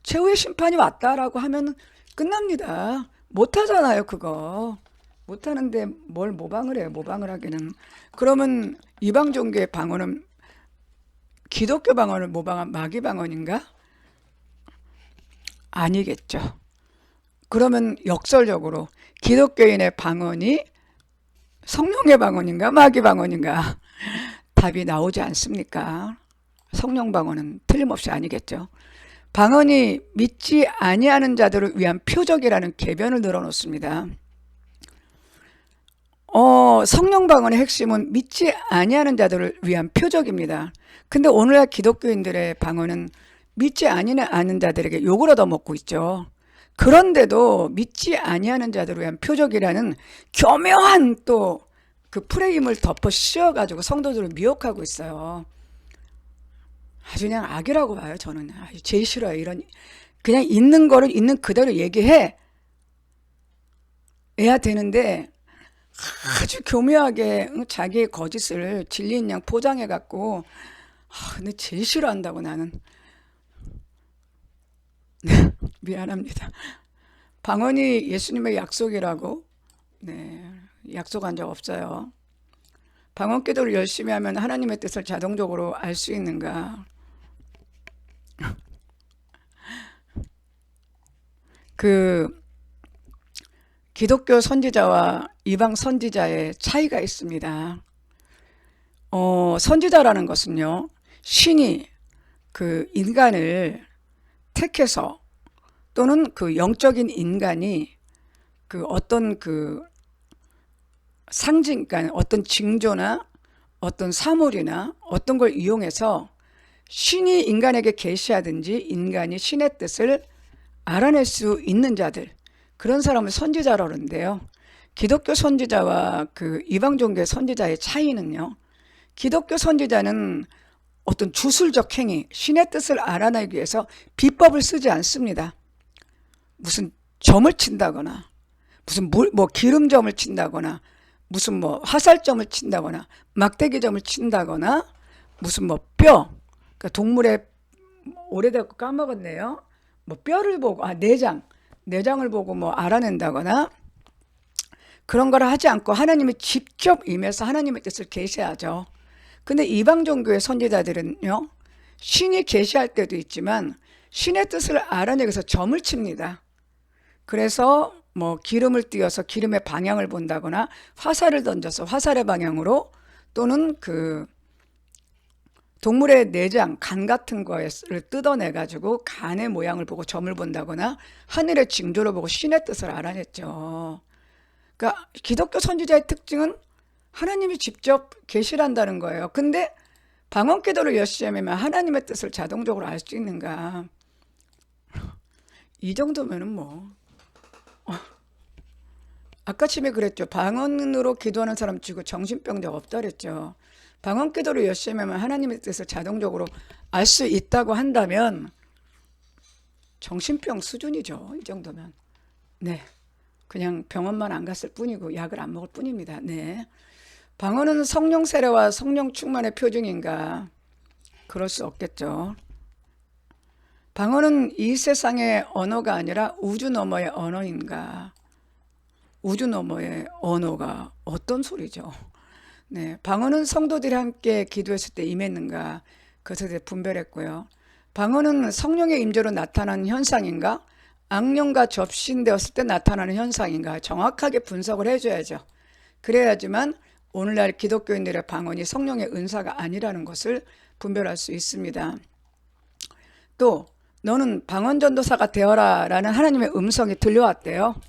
최후의 심판이 왔다라고 하면 끝납니다. 못 하잖아요, 그거. 못 하는데 뭘 모방을 해요, 모방을 하기는. 그러면 이방 종교의 방언은 기독교 방언을 모방한 마귀 방언인가? 아니겠죠. 그러면 역설적으로 기독교인의 방언이 성령의 방언인가 마귀 방언인가? 답이 나오지 않습니까? 성령 방언은 틀림없이 아니겠죠. 방언이 믿지 아니하는 자들을 위한 표적이라는 계변을 늘어놓습니다. 성령 방언의 핵심은 믿지 아니하는 자들을 위한 표적입니다. 근데 오늘날 기독교인들의 방언은 믿지 아니하는 자들에게 욕을 얻어먹고 있죠. 그런데도 믿지 아니하는 자들을 위한 표적이라는 교묘한 또 그 프레임을 덮어 씌워가지고 성도들을 미혹하고 있어요. 아주 그냥 악이라고 봐요, 저는. 아주 제일 싫어요. 이런, 그냥 있는 거를 있는 그대로 얘기해. 해야 되는데, 아주 교묘하게 자기의 거짓을 진리인 양 포장해갖고, 근데 제일 싫어한다고 나는. 미안합니다. 방언이 예수님의 약속이라고, 네, 약속한 적 없어요. 방언 기도를 열심히 하면 하나님의 뜻을 자동적으로 알 수 있는가? 그 기독교 선지자와 이방 선지자의 차이가 있습니다. 선지자라는 것은요, 신이 그 인간을 택해서 또는 그 영적인 인간이 그 어떤 그 상징, 그러니까 어떤 징조나 어떤 사물이나 어떤 걸 이용해서 신이 인간에게 계시하든지 인간이 신의 뜻을 알아낼 수 있는 자들, 그런 사람을 선지자라고 하는데요. 기독교 선지자와 그 이방 종교의 선지자의 차이는요, 기독교 선지자는 어떤 주술적 행위, 신의 뜻을 알아내기 위해서 비법을 쓰지 않습니다. 무슨 점을 친다거나, 무슨 기름점을 친다거나, 무슨 화살점을 친다거나, 막대기점을 친다거나, 무슨 그러니까 동물의, 오래되고 까먹었네요. 뼈를 보고, 내장을 보고 알아낸다거나, 그런 걸 하지 않고 하나님이 직접 임해서 하나님의 뜻을 계시하죠. 근데 이방 종교의 선지자들은요, 신이 계시할 때도 있지만 신의 뜻을 알아내기 위해서 점을 칩니다. 그래서 기름을 띄어서 기름의 방향을 본다거나 화살을 던져서 화살의 방향으로, 또는 그 동물의 내장, 간 같은 거를 뜯어내 가지고 간의 모양을 보고 점을 본다거나 하늘의 징조를 보고 신의 뜻을 알아냈죠. 그러니까 기독교 선지자의 특징은 하나님이 직접 계시를 한다는 거예요. 근데 방언기도를 열심히 하면 하나님의 뜻을 자동적으로 알 수 있는가? 이 정도면은 아까 침에 그랬죠. 방언으로 기도하는 사람 치고 정신병자가 없다 그랬죠. 방언기도를 열심히 하면 하나님의 뜻을 자동적으로 알 수 있다고 한다면 정신병 수준이죠. 이 정도면. 네. 그냥 병원만 안 갔을 뿐이고 약을 안 먹을 뿐입니다. 네. 방언은 성령 세례와 성령 충만의 표징인가? 그럴 수 없겠죠. 방언은 이 세상의 언어가 아니라 우주 너머의 언어인가? 우주 너머의 언어가 어떤 소리죠? 네, 방언은 성도들이 함께 기도했을 때 임했는가? 그것에 대해 분별했고요. 방언은 성령의 임재로 나타나는 현상인가? 악령과 접신되었을 때 나타나는 현상인가? 정확하게 분석을 해줘야죠. 그래야지만 오늘날 기독교인들의 방언이 성령의 은사가 아니라는 것을 분별할 수 있습니다. 또 너는 방언전도사가 되어라 라는 하나님의 음성이 들려왔대요.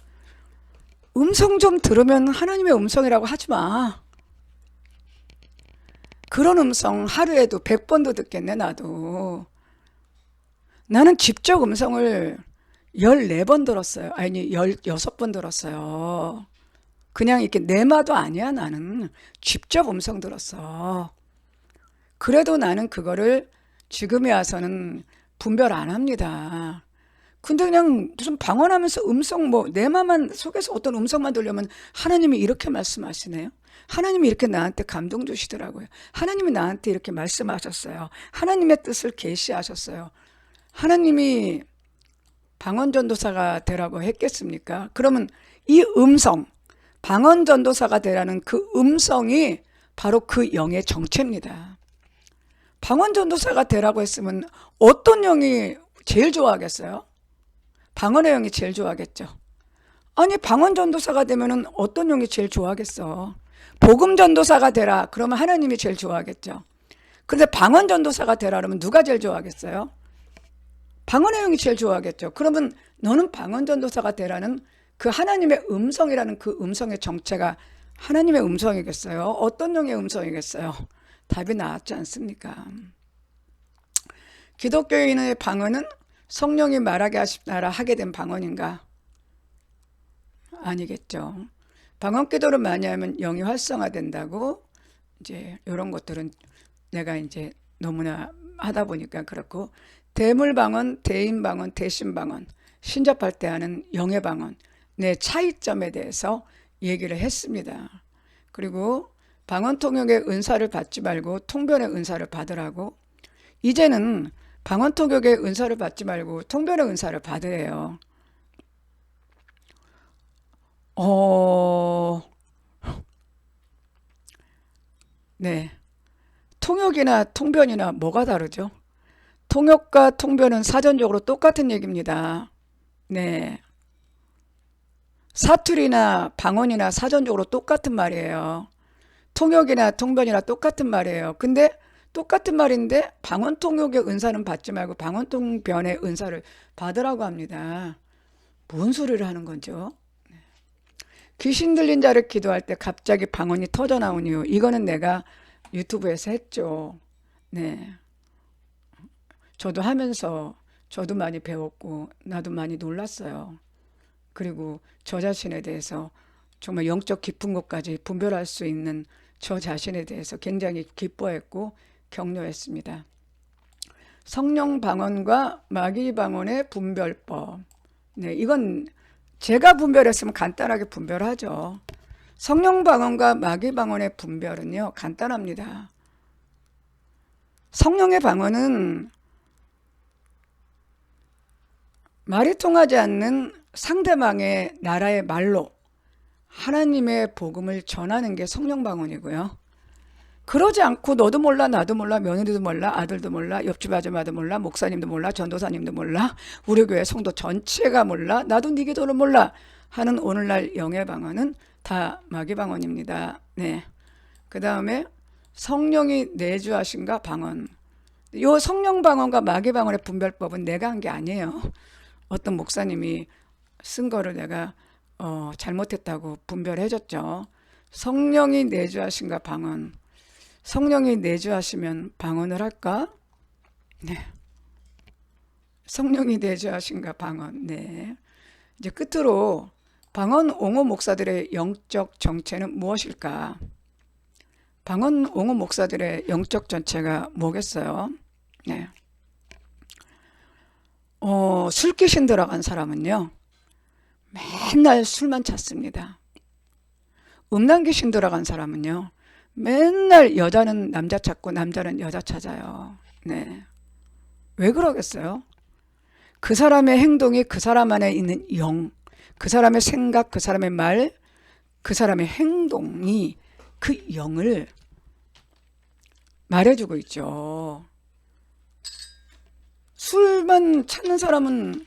음성 좀 들으면 하나님의 음성이라고 하지 마. 그런 음성 하루에도 100번도 듣겠네. 나도. 나는 직접 음성을 14번 들었어요. 아니 16번 들었어요. 그냥 이렇게 내마도 아니야. 나는 직접 음성 들었어. 그래도 나는 그거를 지금에 와서는 분별 안 합니다. 근데 그냥 무슨 방언하면서 음성 내마만 속에서 어떤 음성만 들려면 하나님이 이렇게 말씀하시네요. 하나님이 이렇게 나한테 감동 주시더라고요. 하나님이 나한테 이렇게 말씀하셨어요. 하나님의 뜻을 계시하셨어요. 하나님이 방언전도사가 되라고 했겠습니까? 그러면 이 음성, 방언전도사가 되라는 그 음성이 바로 그 영의 정체입니다. 방언전도사가 되라고 했으면 어떤 영이 제일 좋아하겠어요? 방언의 영이 제일 좋아하겠죠. 아니 방언전도사가 되면 어떤 영이 제일 좋아하겠어? 복음전도사가 되라 그러면 하나님이 제일 좋아하겠죠. 그런데 방언전도사가 되라 그러면 누가 제일 좋아하겠어요? 방언의 영이 제일 좋아하겠죠. 그러면 너는 방언전도사가 되라는 그 하나님의 음성이라는 그 음성의 정체가 하나님의 음성이겠어요? 어떤 영의 음성이겠어요? 답이 나왔지 않습니까? 기독교인의 방언은 성령이 말하게 하십나라 하게 된 방언인가? 아니겠죠. 방언 기도를 많이 하면 영이 활성화된다고 이제 이런 것들은 내가 이제 너무나 하다 보니까 그렇고, 대물 방언, 대인 방언, 대신 방언, 신접할 때 하는 영의 방언, 내 차이점에 대해서 얘기를 했습니다. 그리고 방언 통역의 은사를 받지 말고 통변의 은사를 받으라고. 이제는 방언 통역의 은사를 받지 말고 통변의 은사를 받으래요. 네. 통역이나 통변이나 뭐가 다르죠? 통역과 통변은 사전적으로 똑같은 얘기입니다. 네. 사투리나 방언이나 사전적으로 똑같은 말이에요. 통역이나 통변이나 똑같은 말이에요. 근데 똑같은 말인데 방언 통역의 은사는 받지 말고 방언 통변의 은사를 받으라고 합니다. 뭔 소리를 하는 거죠? 귀신 들린 자를 기도할 때 갑자기 방언이 터져 나오니요. 이거는 내가 유튜브에서 했죠. 네. 저도 하면서 저도 많이 배웠고 나도 많이 놀랐어요. 그리고 저 자신에 대해서 정말 영적 깊은 것까지 분별할 수 있는 저 자신에 대해서 굉장히 기뻐했고 격려했습니다. 성령 방언과 마귀 방언의 분별법. 네, 이건 제가 분별했으면 간단하게 분별하죠. 성령 방언과 마귀 방언의 분별은요, 간단합니다. 성령의 방언은 말이 통하지 않는 상대방의 나라의 말로 하나님의 복음을 전하는 게 성령 방언이고요. 그러지 않고 너도 몰라, 나도 몰라, 며느리도 몰라, 아들도 몰라, 옆집 아줌마도 몰라, 목사님도 몰라, 전도사님도 몰라, 우리 교회 성도 전체가 몰라, 나도 네 기도를 몰라 하는 오늘날 영의 방언은 다 마귀 방언입니다. 네. 그 다음에 성령이 내주하신가 방언. 요 성령 방언과 마귀 방언의 분별법은 내가 한 게 아니에요. 어떤 목사님이 쓴 거를 내가 잘못했다고 분별해줬죠. 성령이 내주하신가 방언. 성령이 내주하시면 방언을 할까? 네. 성령이 내주하신가 방언. 네. 이제 끝으로 방언 옹호 목사들의 영적 정체는 무엇일까? 방언 옹호 목사들의 영적 정체가 뭐겠어요? 네. 술 귀신 들어간 사람은요, 맨날 술만 찾습니다. 음란 귀신 들어간 사람은요, 맨날 여자는 남자 찾고 남자는 여자 찾아요. 네. 왜 그러겠어요? 그 사람의 행동이 그 사람 안에 있는 영, 그 사람의 생각, 그 사람의 말, 그 사람의 행동이 그 영을 말해주고 있죠. 술만 찾는 사람은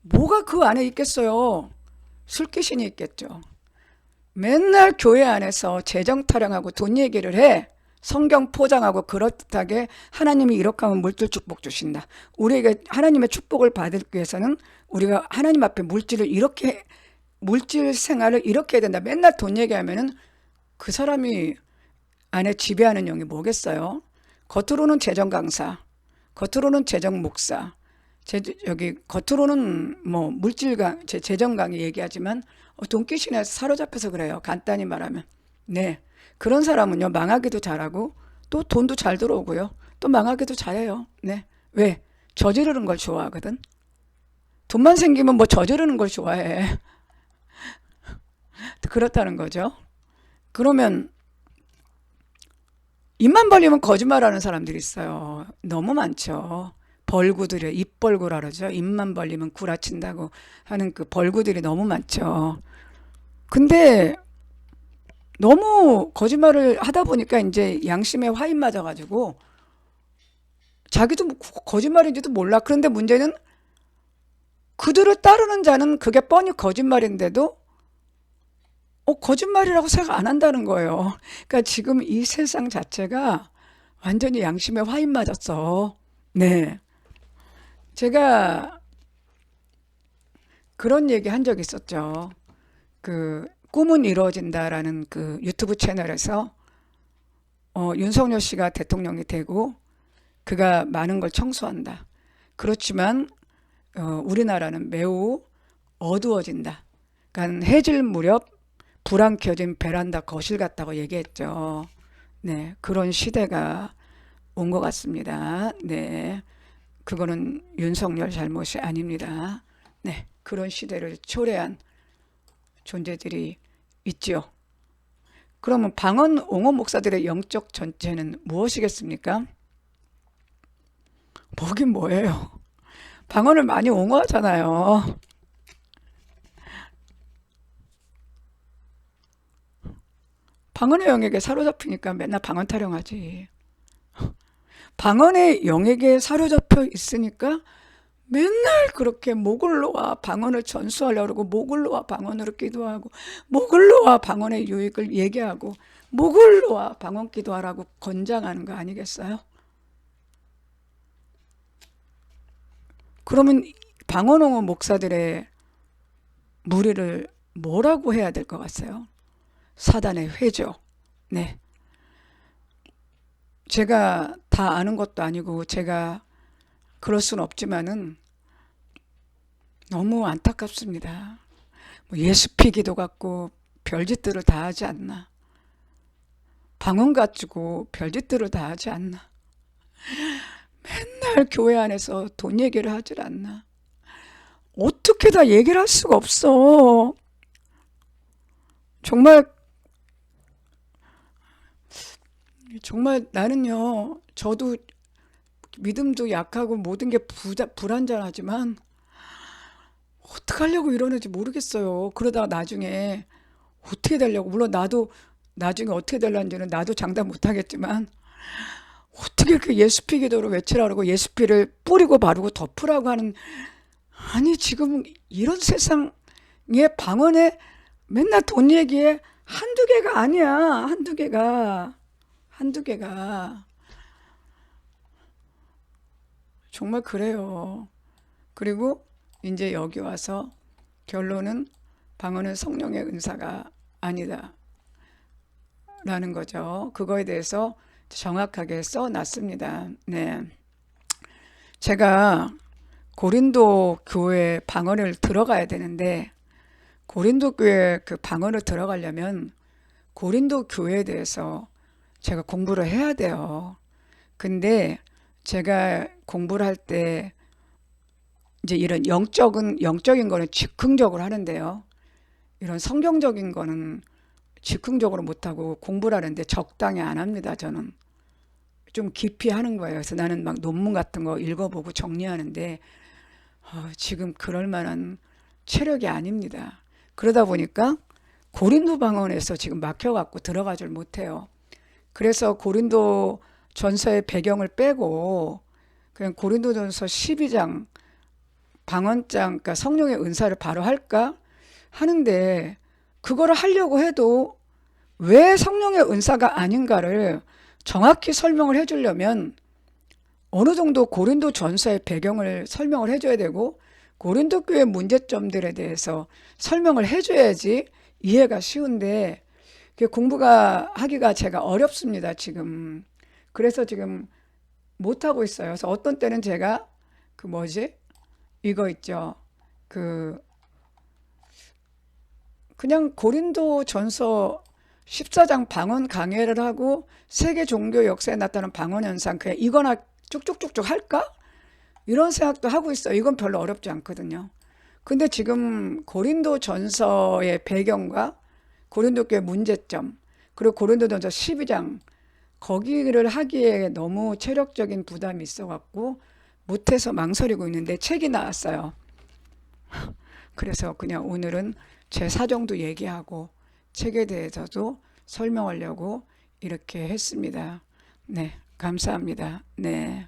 뭐가 그 안에 있겠어요? 술귀신이 있겠죠. 맨날 교회 안에서 재정 타령하고 돈 얘기를 해. 성경 포장하고 그렇듯하게 하나님이 이렇게 하면 물질 축복 주신다. 우리에게 하나님의 축복을 받기 위해서는 우리가 하나님 앞에 물질 생활을 이렇게 해야 된다. 맨날 돈 얘기하면은 그 사람이 안에 지배하는 영이 뭐겠어요? 겉으로는 재정 강사, 겉으로는 재정 목사, 겉으로는 뭐 재정 강의 얘기하지만 돈귀신에 사로잡혀서 그래요. 간단히 말하면. 네. 그런 사람은요, 망하기도 잘하고, 또 돈도 잘 들어오고요. 또 망하기도 잘해요. 네. 왜? 저지르는 걸 좋아하거든. 돈만 생기면 뭐 저지르는 걸 좋아해. 그렇다는 거죠. 그러면, 입만 벌리면 거짓말하는 사람들이 있어요. 너무 많죠. 벌구들이요. 입벌구라 그러죠. 입만 벌리면 구라친다고 하는 그 벌구들이 너무 많죠. 근데 너무 거짓말을 하다 보니까 이제 양심에 화인 맞아가지고 자기도 거짓말인지도 몰라. 그런데 문제는 그들을 따르는 자는 그게 뻔히 거짓말인데도 거짓말이라고 생각 안 한다는 거예요. 그러니까 지금 이 세상 자체가 완전히 양심에 화인 맞았어. 네. 제가 그런 얘기 한 적 있었죠. 그 꿈은 이루어진다라는 그 유튜브 채널에서 윤석열 씨가 대통령이 되고 그가 많은 걸 청소한다. 그렇지만 우리나라는 매우 어두워진다. 그러니까 해질 무렵 불안 켜진 베란다 거실 같다고 얘기했죠. 네, 그런 시대가 온 것 같습니다. 네, 그거는 윤석열 잘못이 아닙니다. 네, 그런 시대를 초래한 존재들이 있지요. 그러면 방언 옹호 목사들의 영적 전체는 무엇이겠습니까? 뭐긴 뭐예요. 방언을 많이 옹호하잖아요. 방언의 영에게 사로잡히니까 맨날 방언 타령하지. 방언의 영에게 사로잡혀 있으니까 맨날 그렇게 목을 놓아 방언을 전수하려고 그러고 목을 놓아 방언으로 기도하고 목을 놓아 방언의 유익을 얘기하고 목을 놓아 방언 기도하라고 권장하는 거 아니겠어요? 그러면 방언홍어 목사들의 무리를 뭐라고 해야 될 것 같아요? 사단의 회죠. 네. 제가 다 아는 것도 아니고 제가 그럴 수는 없지만은 너무 안타깝습니다. 뭐 예수피기도 같고 별짓들을 다 하지 않나. 방언 가지고 별짓들을 다 하지 않나. 맨날 교회 안에서 돈 얘기를 하질 않나. 어떻게 다 얘기를 할 수가 없어. 정말 정말 나는요, 저도 믿음도 약하고 모든 게 불완전하지만 어떻게 하려고 이러는지 모르겠어요. 그러다가 나중에 어떻게 되려고, 물론 나도 나중에 어떻게 되려는지는 나도 장담 못하겠지만 어떻게 그 예수피 기도를 외치라고 예수피를 뿌리고 바르고 덮으라고 하는, 아니 지금 이런 세상에 방언에 맨날 돈 얘기에 한두 개가 아니야. 한두 개가 정말 그래요. 그리고 이제 여기 와서 결론은 방언은 성령의 은사가 아니다 라는 거죠. 그거에 대해서 정확하게 써놨습니다. 네. 제가 고린도 교회 방언을 들어가야 되는데 고린도 교회 그 방언을 들어가려면 고린도 교회에 대해서 제가 공부를 해야 돼요. 근데 제가 공부를 할 때 이제 이런 영적인 거는 즉흥적으로 하는데요. 이런 성경적인 거는 즉흥적으로 못하고 공부를 하는데 적당히 안 합니다. 저는 좀 깊이 하는 거예요. 그래서 나는 막 논문 같은 거 읽어보고 정리하는데 지금 그럴 만한 체력이 아닙니다. 그러다 보니까 고린도 방언에서 지금 막혀갖고 들어가질 못해요. 그래서 고린도 전서의 배경을 빼고 그냥 고린도 전서 12장 방언장, 그러니까 성령의 은사를 바로 할까 하는데 그거를 하려고 해도 왜 성령의 은사가 아닌가를 정확히 설명을 해주려면 어느 정도 고린도 전서의 배경을 설명을 해줘야 되고 고린도 교회 문제점들에 대해서 설명을 해줘야지 이해가 쉬운데 공부가 하기가 제가 어렵습니다, 지금. 그래서 지금 못하고 있어요. 그래서 어떤 때는 제가 그 뭐지? 이거 있죠. 그 그냥 고린도 전서 14장 방언 강해를 하고 세계 종교 역사에 나타난 방언 현상 그냥 이거나 쭉쭉쭉쭉 할까? 이런 생각도 하고 있어요. 이건 별로 어렵지 않거든요. 근데 지금 고린도 전서의 배경과 고린도 교회 문제점 그리고 고린도 전서 12장 거기를 하기에 너무 체력적인 부담이 있어갖고 못해서 망설이고 있는데 책이 나왔어요. 그래서 그냥 오늘은 제 사정도 얘기하고 책에 대해서도 설명하려고 이렇게 했습니다. 네, 감사합니다. 네.